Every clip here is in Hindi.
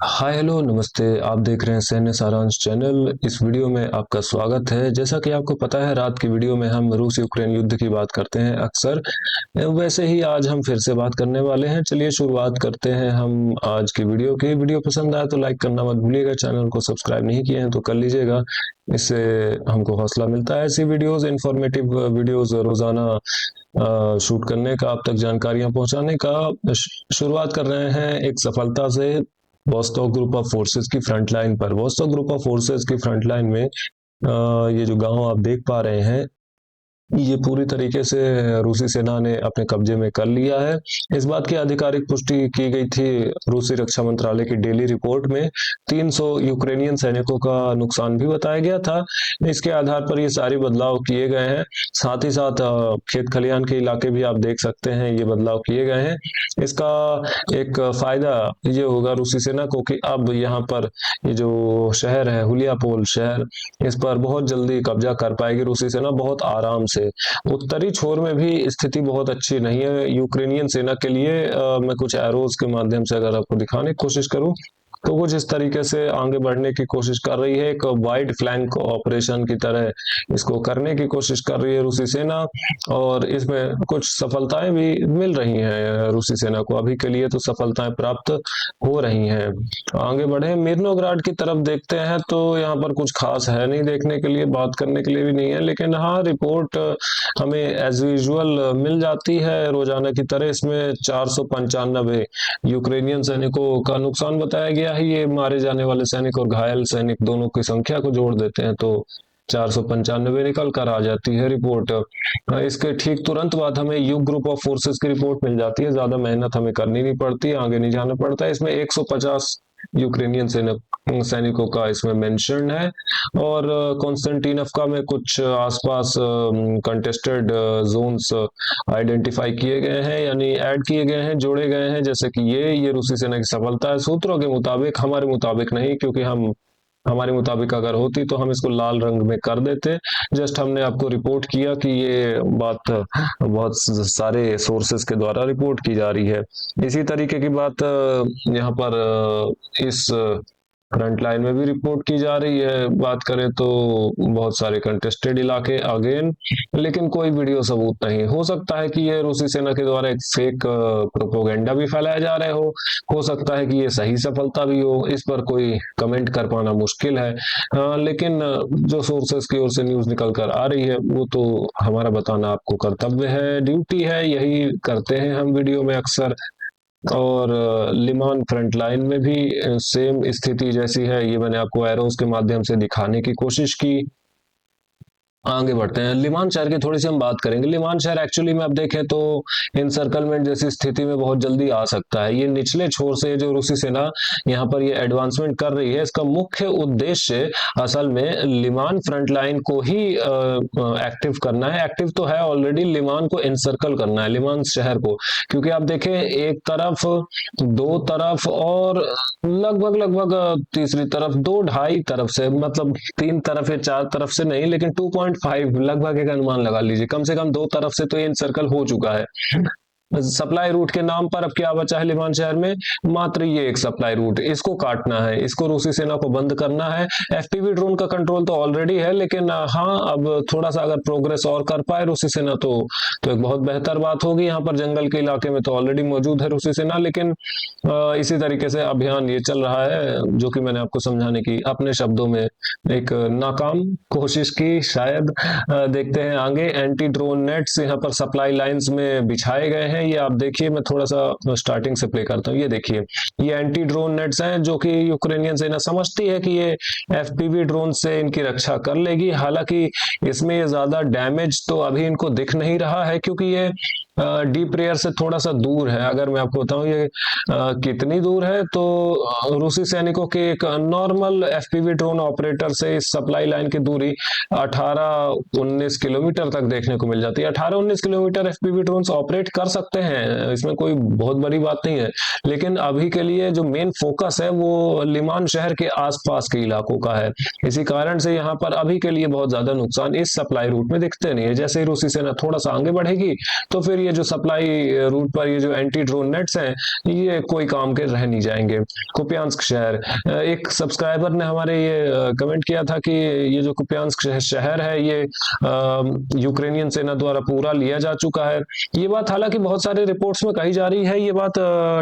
हाय हेलो नमस्ते। आप देख रहे हैं सैन्य सारांश चैनल। इस वीडियो में आपका स्वागत है। जैसा कि आपको पता है, रात की वीडियो में हम रूस यूक्रेन युद्ध की बात करते हैं अक्सर। वैसे ही आज हम फिर से बात करने वाले हैं। चलिए शुरुआत करते हैं हम आज की वीडियो की। वीडियो पसंद आए तो लाइक करना मत भूलिएगा। चैनल को सब्सक्राइब नहीं किए हैं तो कर लीजिएगा। इससे हमको हौसला मिलता है ऐसी वीडियोस, इंफॉर्मेटिव वीडियोस रोजाना शूट करने का, आप तक जानकारियां पहुंचाने का। शुरुआत कर रहे हैं एक सफलता से। वॉस्टॉक ग्रुप ऑफ फोर्सेस की फ्रंट लाइन पर, वॉस्टॉक ग्रुप ऑफ फोर्सेस की फ्रंट लाइन में ये जो गांव आप देख पा रहे हैं, ये पूरी तरीके से रूसी सेना ने अपने कब्जे में कर लिया है। इस बात की आधिकारिक पुष्टि की गई थी रूसी रक्षा मंत्रालय की डेली रिपोर्ट में। 300 यूक्रेनियन सैनिकों का नुकसान भी बताया गया था। इसके आधार पर ये सारे बदलाव किए गए हैं। साथ ही साथ खेत खलिहान के इलाके भी आप देख सकते हैं, ये बदलाव किए गए हैं। इसका एक फायदा ये होगा रूसी सेना को कि अब यहाँ पर ये जो शहर है हुलियापोल शहर, इस पर बहुत जल्दी कब्जा कर पाएगी रूसी सेना, बहुत आराम से। उत्तरी छोर में भी स्थिति बहुत अच्छी नहीं है यूक्रेनियन सेना के लिए। मैं कुछ एरोज के माध्यम से अगर आपको दिखाने की कोशिश करूं तो कुछ इस तरीके से आगे बढ़ने की कोशिश कर रही है। एक वाइड फ्लैंक ऑपरेशन की तरह इसको करने की कोशिश कर रही है रूसी सेना, और इसमें कुछ सफलताएं भी मिल रही हैं रूसी सेना को। अभी के लिए तो सफलताएं प्राप्त हो रही हैं। आगे बढ़े, मिर्नोग्राड की तरफ देखते हैं तो यहाँ पर कुछ खास है नहीं देखने के लिए, बात करने के लिए भी नहीं है। लेकिन हाँ, रिपोर्ट हमें एज यूजुअल मिल जाती है रोजाना की तरह। इसमें 495 यूक्रेनियन सैनिकों का नुकसान बताया गया है। ये मारे जाने वाले सैनिक और घायल सैनिक दोनों की संख्या को जोड़ देते हैं तो 495 निकल कर आ जाती है रिपोर्ट। इसके ठीक तुरंत बाद हमें युग ग्रुप ऑफ फोर्सेस की रिपोर्ट मिल जाती है। ज्यादा मेहनत हमें करनी नहीं पड़ती, आगे नहीं जाना पड़ता। इसमें 150 यूक्रेनियन सैनिकों का इसमें मेंशन है। और कॉन्स्टेंटिनोवका में कुछ आसपास कंटेस्टेड जोन्स आइडेंटिफाई किए गए हैं, यानी ऐड किए गए हैं, जोड़े गए हैं। जैसे कि ये रूसी सेना की सफलता है सूत्रों के मुताबिक, हमारे मुताबिक नहीं, क्योंकि हमारे मुताबिक अगर होती तो हम इसको लाल रंग में कर देते। जस्ट हमने आपको रिपोर्ट किया कि ये बात बहुत सारे सोर्सेस के द्वारा रिपोर्ट की जा रही है। इसी तरीके की बात यहाँ पर इस फ्रंट लाइन में भी रिपोर्ट की जा रही है। बात करें तो बहुत सारे कंटेस्टेड इलाके अगेन, लेकिन कोई वीडियो सबूत नहीं। हो सकता है कि ये रूसी सेना के द्वारा एक फेक प्रोपोगेंडा भी फैलाया जा रहा हो सकता है कि ये सही सफलता भी हो। इस पर कोई कमेंट कर पाना मुश्किल है। लेकिन जो सोर्सेस की ओर से न्यूज निकल कर आ रही है वो तो हमारा बताना आपको कर्तव्य है, ड्यूटी है, यही करते हैं हम वीडियो में अक्सर। और लिमान फ्रंट लाइन में भी सेम स्थिति जैसी है। ये मैंने आपको एरोस के माध्यम से दिखाने की कोशिश की। आगे बढ़ते हैं, लिमान शहर की थोड़ी सी हम बात करेंगे। लिमान शहर एक्चुअली में आप देखें तो इनसर्कलमेंट जैसी स्थिति में बहुत जल्दी आ सकता है। ये निचले छोर से जो रूसी सेना यहाँ पर ये एडवांसमेंट कर रही है, इसका मुख्य उद्देश्य असल में लिमान फ्रंट लाइन को ही एक्टिव करना है। एक्टिव तो है ऑलरेडी, लिमान को इनसर्कल करना है, लिमान शहर को। क्योंकि आप देखें, एक तरफ, दो तरफ और लगभग लगभग तीसरी तरफ, दो ढाई तरफ से, मतलब तीन तरफ या चार तरफ से नहीं, लेकिन 2.5 लगभग एक अनुमान लगा लीजिए, कम से कम दो तरफ से तो ये सर्कल हो चुका है। सप्लाई रूट के नाम पर अब क्या बचा है लिमान शहर में? मात्र ये एक सप्लाई रूट, इसको काटना है, इसको रूसी सेना को बंद करना है। एफपीवी ड्रोन का कंट्रोल तो ऑलरेडी है, लेकिन हाँ, अब थोड़ा सा अगर प्रोग्रेस और कर पाए रूसी सेना तो एक बहुत बेहतर बात होगी। यहाँ पर जंगल के इलाके में तो ऑलरेडी मौजूद है रूसी सेना, लेकिन इसी तरीके से अभियान ये चल रहा है, जो कि मैंने आपको समझाने की अपने शब्दों में एक नाकाम कोशिश की शायद। देखते हैं आगे। एंटी ड्रोन नेट्स यहाँ पर सप्लाई लाइंस में बिछाए गए हैं। ये आप देखिए, मैं थोड़ा सा स्टार्टिंग से प्ले करता हूँ। ये देखिए, ये एंटी ड्रोन नेट्स हैं, जो कि यूक्रेनियन सेना समझती है कि ये एफपीवी ड्रोन से इनकी रक्षा कर लेगी। हालांकि इसमें ये ज्यादा डैमेज तो अभी इनको दिख नहीं रहा है, क्योंकि ये डीप एयर से थोड़ा सा दूर है। अगर मैं आपको बताऊं ये कितनी दूर है, तो रूसी सैनिकों के एक नॉर्मल एफपीवी ड्रोन ऑपरेटर से इस सप्लाई लाइन की दूरी 18-19 किलोमीटर तक देखने को मिल जाती है। 18-19 किलोमीटर एफपीवी ड्रोन ऑपरेट कर सकते हैं, इसमें कोई बहुत बड़ी बात नहीं है। लेकिन अभी के लिए जो मेन फोकस है वो लिमान शहर के आसपास के इलाकों का है। इसी कारण से यहाँ पर अभी के लिए बहुत ज्यादा नुकसान इस सप्लाई रूट में दिखते नहीं है। जैसे ही रूसी सेना थोड़ा सा आगे बढ़ेगी तो फिर ये ये जो सप्लाई रूट पर ये जो एंटी ड्रोन नेट्स हैं ये कोई काम के रह नहीं जाएंगे। कुपियांस्क शहर, एक सब्सक्राइबर ने हमारे ये कमेंट किया था कि ये जो कुपियांस्क शहर है ये यूक्रेनियन सेना द्वारा पूरा लिया जा चुका है। ये बात हालांकि बहुत सारे रिपोर्ट्स में कही जा रही है, ये बात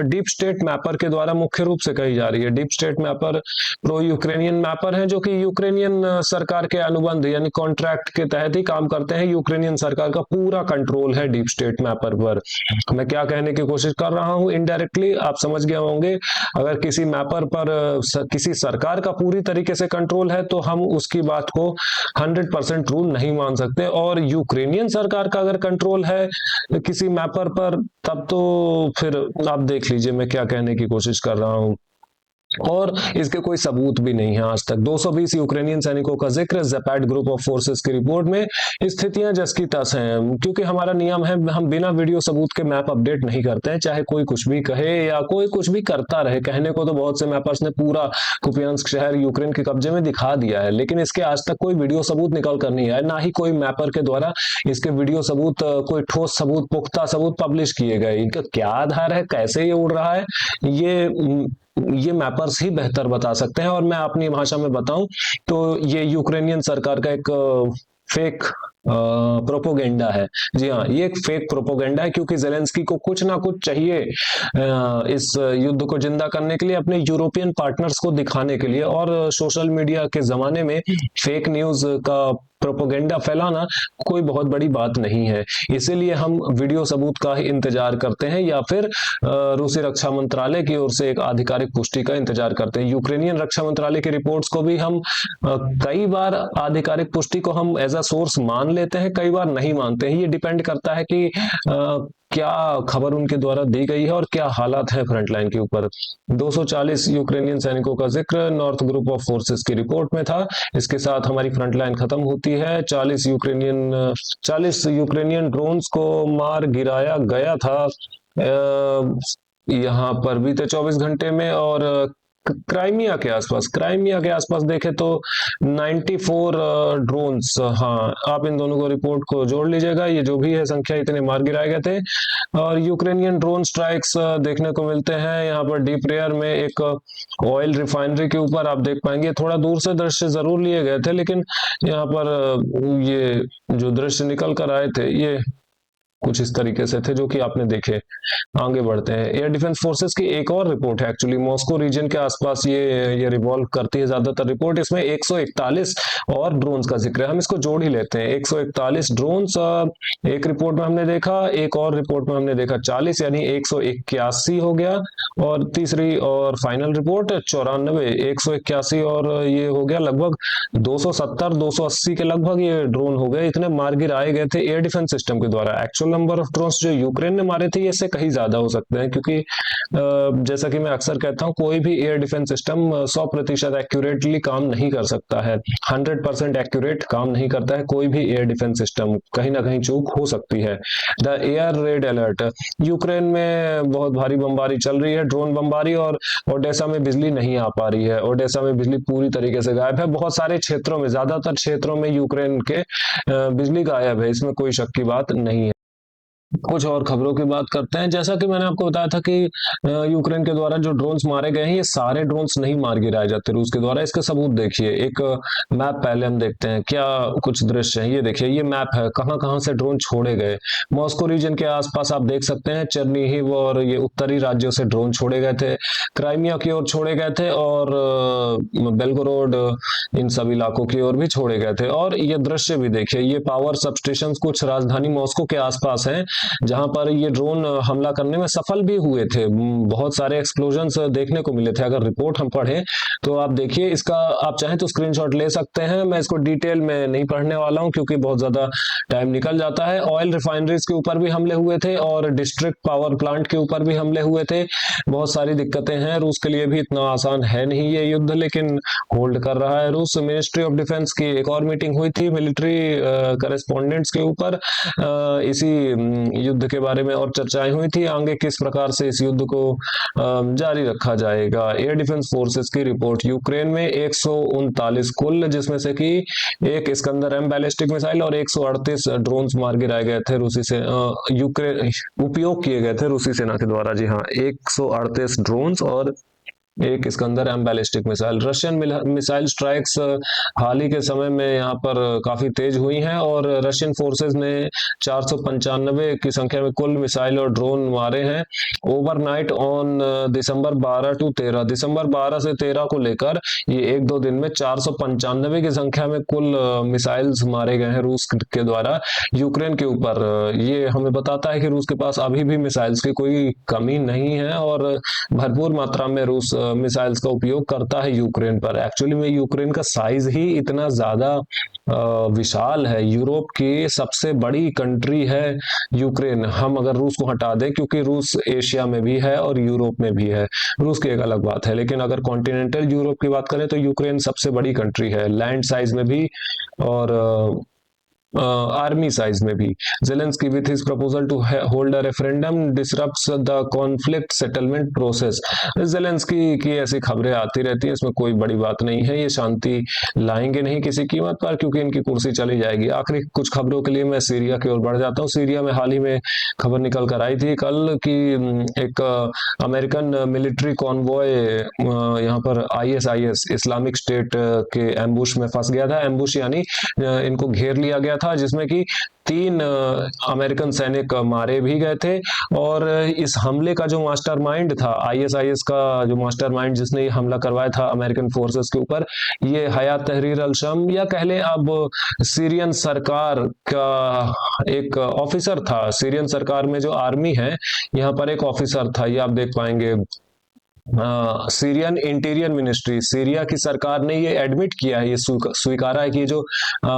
डीप स्टेट मैपर के द्वारा मुख्य रूप से कही जा रही है। Deep state mapper pro Ukrainian mapper हैं जो कि यूक्रेनियन सरकार के अनुबंध यानी कॉन्ट्रैक्ट के तहत ही काम करते हैं। यूक्रेनियन सरकार का पूरा कंट्रोल है डीप स्टेट मैपर पर। मैं क्या कहने की कोशिश कर रहा हूं, इनडायरेक्टली आप समझ गए होंगे। अगर किसी मैपर पर किसी सरकार का पूरी तरीके से कंट्रोल है तो हम उसकी बात को 100% ट्रू नहीं मान सकते, और यूक्रेनियन सरकार का अगर कंट्रोल है किसी मैपर पर तब तो फिर आप देख लीजिए मैं क्या कहने की कोशिश कर रहा हूं। और इसके कोई सबूत भी नहीं है आज तक। 220 यूक्रेनियन सैनिकों का जिक्र ज़ेपैड ग्रुप ऑफ फोर्सेस की रिपोर्ट में। स्थितियां जस की तस हैं, क्योंकि हमारा नियम है हम बिना वीडियो सबूत के मैप अपडेट नहीं करते हैं, चाहे कोई कुछ भी कहे या कोई कुछ भी करता रहे। कहने को तो बहुत से मैपर्स ने पूरा कुपियांस्क शहर यूक्रेन के कब्जे में दिखा दिया है, लेकिन इसके आज तक कोई वीडियो सबूत निकल कर नहीं आया, ना ही कोई मैपर के द्वारा इसके वीडियो सबूत, कोई ठोस सबूत, पुख्ता सबूत पब्लिश किए गए। इनका क्या आधार है, कैसे ये उड़ रहा है, ये मैपर्स ही बेहतर बता सकते हैं। और मैं अपनी भाषा में बताऊं तो ये यूक्रेनियन सरकार का एक फेक प्रोपोगेंडा है। जी हाँ, ये एक फेक प्रोपोगेंडा है, क्योंकि जेलेंस्की को कुछ ना कुछ चाहिए इस युद्ध को जिंदा करने के लिए, अपने यूरोपियन पार्टनर्स को दिखाने के लिए। और सोशल मीडिया के जमाने में फेक न्यूज का प्रोपोगेंडा फैलाना कोई बहुत बड़ी बात नहीं है। इसीलिए हम वीडियो सबूत का ही इंतजार करते हैं या फिर रूसी रक्षा मंत्रालय की ओर से एक आधिकारिक पुष्टि का इंतजार करते हैं। यूक्रेनियन रक्षा मंत्रालय की रिपोर्ट्स को भी हम कई बार आधिकारिक पुष्टि को हम एज अ सोर्स मान लेते हैं, कई बार नहीं मानते हैं। ये डिपेंड करता है कि क्या खबर उनके द्वारा दी गई है और क्या हालात है फ्रंट लाइन के ऊपर। 240 यूक्रेनियन सैनिकों का जिक्र नॉर्थ ग्रुप ऑफ फोर्सेस की रिपोर्ट में था। इसके साथ हमारी फ्रंट लाइन खत्म होती है। 40 यूक्रेनियन ड्रोन्स को मार गिराया गया था यहाँ पर बीते 24 घंटे में। और क्राइमिया के आसपास देखें तो 94 ड्रोन्स, हाँ आप इन दोनों को रिपोर्ट को जोड़ लीजिएगा, ये जो भी है संख्या, इतने मार गिराए गए थे। और यूक्रेनियन ड्रोन स्ट्राइक्स देखने को मिलते हैं यहाँ पर डीप रेयर में एक ऑयल रिफाइनरी के ऊपर। आप देख पाएंगे थोड़ा दूर से दृश्य जरूर लिए गए थे, लेकिन यहाँ पर ये जो दृश्य निकल कर आए थे ये कुछ इस तरीके से थे जो कि आपने देखे। आगे बढ़ते हैं। एयर डिफेंस फोर्सेस की एक और रिपोर्ट है, एक्चुअली मॉस्को रीजन के आसपास ये रिवॉल्व करती है ज्यादातर रिपोर्ट। इसमें 141 और ड्रोन्स का जिक्र है, हम इसको जोड़ ही लेते हैं। 141 ड्रोन्स एक रिपोर्ट में हमने देखा, एक और रिपोर्ट में हमने देखा 40, यानी 181 हो गया। और तीसरी और फाइनल रिपोर्ट 94, 181 और ये हो गया लगभग 270 280 के लगभग ये ड्रोन हो गए। इतने मार गिराए गए थे एयर डिफेंस सिस्टम के द्वारा। एक्चुअल नंबर ऑफ ड्रोन्स जो यूक्रेन ने मारे थे ये इससे कहीं ज्यादा हो सकते हैं, क्योंकि जैसा कि मैं अक्सर कहता हूं कोई भी एयर डिफेंस सिस्टम 100% एक्यूरेटली काम नहीं कर सकता है। 100% एक्यूरेट काम नहीं करता है कोई भी एयर डिफेंस सिस्टम, कहीं ना कहीं चूक हो सकती है। The air red alert, Ukraine में बहुत भारी बमबारी चल रही है, ड्रोन बमबारी, और ओडेसा में बिजली नहीं आ पा रही है। ओडेसा में बिजली पूरी तरीके से गायब है। बहुत सारे क्षेत्रों में, ज्यादातर क्षेत्रों में यूक्रेन के बिजली गायब है, इसमें कोई शक की बात नहीं है। कुछ और खबरों की बात करते हैं। जैसा कि मैंने आपको बताया था कि यूक्रेन के द्वारा जो ड्रोन्स मारे गए हैं ये सारे ड्रोन्स नहीं मार गिराए जाते रूस के द्वारा। इसके सबूत देखिए, एक मैप पहले हम देखते हैं क्या कुछ दृश्य है। ये देखिए, ये मैप है कहां कहां से ड्रोन छोड़े गए। मॉस्को रीजन के आसपास आप देख सकते हैं चेरनीहिव और ये उत्तरी राज्यों से ड्रोन छोड़े गए थे, क्राइमिया की ओर छोड़े गए थे, और बेलगोरोड, इन सब इलाकों की ओर भी छोड़े गए थे। और ये दृश्य भी देखिए, ये पावर सबस्टेशन कुछ राजधानी मॉस्को के आसपास है जहां पर ये ड्रोन हमला करने में सफल भी हुए थे। बहुत सारे एक्सप्लोजन्स देखने को मिले थे। अगर रिपोर्ट हम पढ़ें तो आप देखिए, इसका आप चाहें तो स्क्रीनशॉट ले सकते हैं। मैं इसको डिटेल में नहीं पढ़ने वाला हूं क्योंकि बहुत ज्यादा टाइम निकल जाता है। ऑयल रिफाइनरीज के ऊपर भी हमले हुए थे और डिस्ट्रिक्ट पावर प्लांट के ऊपर भी हमले हुए थे। बहुत सारी दिक्कतें हैं, रूस के लिए भी इतना आसान है नहीं ये युद्ध, लेकिन होल्ड कर रहा है रूस। मिनिस्ट्री ऑफ डिफेंस की एक और मीटिंग हुई थी मिलिट्री करेस्पॉन्डेंट्स के ऊपर इसी युद्ध के बारे में और चर्चाएं हुई थी, आगे किस प्रकार से इस युद्ध को जारी रखा जाएगा। एयर डिफेंस फोर्सेस की रिपोर्ट, यूक्रेन में 139 कुल, जिसमें से कि एक इस्कंदर एम बैलिस्टिक मिसाइल और 138 ड्रोन्स मार गिराए गए थे रूसी से यूक्रेन उपयोग किए गए थे रूसी सेना के द्वारा। जी हाँ, 138 ड्रोन्स और एक Iskander M ballistic missile. Russian missile strikes हाल ही के समय में यहाँ पर काफी तेज हुई हैं और रशियन फोर्सेस ने 495 की संख्या में कुल मिसाइल और ड्रोन मारे हैं ओवरनाइट ऑन दिसंबर 12 टू 13। दिसंबर 12 से 13 को लेकर ये एक दो दिन में 495 की संख्या में कुल मिसाइल्स मारे गए हैं रूस के द्वारा यूक्रेन के ऊपर। ये हमें बताता है कि रूस के पास अभी भी मिसाइल्स की कोई कमी नहीं है और भरपूर मात्रा में रूस मिसाइल्स का उपयोग करता है यूक्रेन पर। एक्चुअली में यूक्रेन का साइज ही इतना ज्यादा विशाल है, यूरोप की सबसे बड़ी कंट्री है यूक्रेन, हम अगर रूस को हटा दें, क्योंकि रूस एशिया में भी है और यूरोप में भी है, रूस की एक अलग बात है, लेकिन अगर कॉन्टिनेंटल यूरोप की बात करें तो यूक्रेन सबसे बड़ी कंट्री है, लैंड साइज में भी और आर्मी साइज में भी। Zelensky with his proposal to hold a referendum disrupts the conflict settlement process. Zelensky की ऐसी खबरें आती रहती है, इसमें कोई बड़ी बात नहीं है, ये शांति लाएंगे नहीं किसी कीमत पर, क्योंकि इनकी कुर्सी चली जाएगी। आखिरी कुछ खबरों के लिए मैं सीरिया की ओर बढ़ जाता हूँ। सीरिया में हाल ही में खबर निकल कर आई थी कल कि एक अमेरिकन मिलिट्री कॉन्वॉय यहाँ पर ISIS इस्लामिक स्टेट के एम्बुश में फंस गया था। एम्बुश यानी इनको घेर लिया गया था, जिसमें कि 3 अमेरिकन सैनिक मारे भी गए थे और इस हमले का जो मास्टरमाइंड था, ISIS का जो मास्टरमाइंड जिसने ये हमला करवाया था अमेरिकन फोर्सेस के ऊपर, ये हयात तहरीर अल शम या कह लें अब सीरियन सरकार का एक ऑफिसर था। सीरियन सरकार में जो आर्मी है यहाँ पर एक ऑफिसर था, ये आप देख पाएंगे। सीरियन इंटीरियर मिनिस्ट्री, सीरिया की सरकार ने ये एडमिट किया है, ये स्वीकारा है कि जो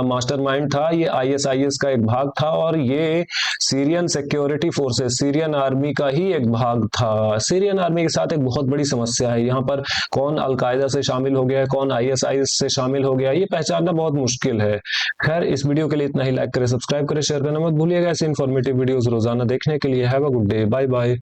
मास्टरमाइंड था ये ISIS का एक भाग था और ये Syrian security forces, Syrian army का ही एक भाग था। सीरियन आर्मी के साथ एक बहुत बड़ी समस्या है, यहाँ पर कौन अलकायदा से शामिल हो गया है, कौन ISIS से शामिल हो गया, ये पहचानना बहुत मुश्किल है। खैर, इस वीडियो के लिए इतना ही। लाइक करें, सब्सक्राइब करें, शेयर करना मत भूलिएगा। ऐसे इन्फॉर्मेटिव वीडियोस रोजाना देखने के लिए। Have a good day, bye bye.